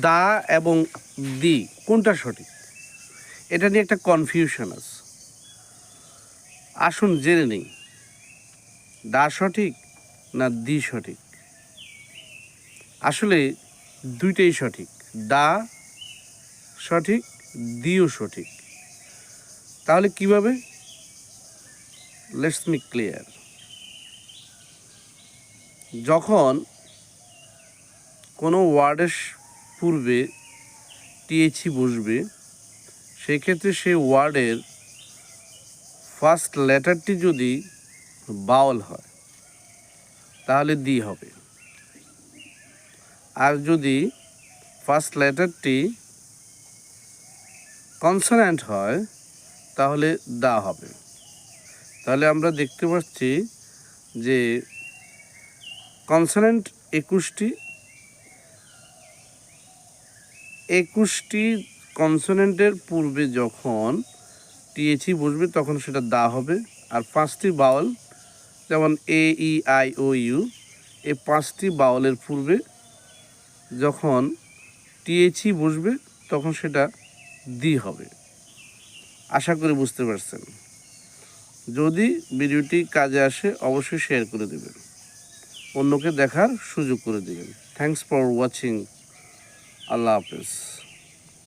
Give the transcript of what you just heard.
দা এবং দি কোনটা সঠিক, এটা নিয়ে একটা কনফিউশন আছে। আসুন জেনে নেই, দা সঠিক না দি সঠিক। আসলে দুইটাই সঠিক, দা সঠিক, দিও সঠিক। তাহলে কিভাবে? Let's me clear. যখন কোনো ওয়ার্ডের পূর্বে টিএইচই বসবে, সেক্ষেত্রে সেই ওয়ার্ডের ফার্স্ট লেটারটি যদি বাউল হয় তাহলে দি হবে, আর যদি ফার্স্ট লেটারটি কনসোন্যান্ট হয় তাহলে দা হবে। তাহলে আমরা দেখতে পাচ্ছি যে কনসোন্যান্ট 21টি কনসোন্যান্টের পূর্বে যখন টিএইচই বসবে তখন সেটা দা হবে। আর 5টি বাউল, যেমন এ ই আই ও ইউ, এই 5টি বাউলের পূর্বে যখন টিএইচই বসবে তখন সেটা দি হবে। আশা করি বুঝতে পারছেন। যদি ভিডিওটি কাজে আসে অবশ্যই শেয়ার করে দেবেন, অন্যকে দেখার সুযোগ করে দেবেন। Thanks for watching. আল্লাহ হাফেজ।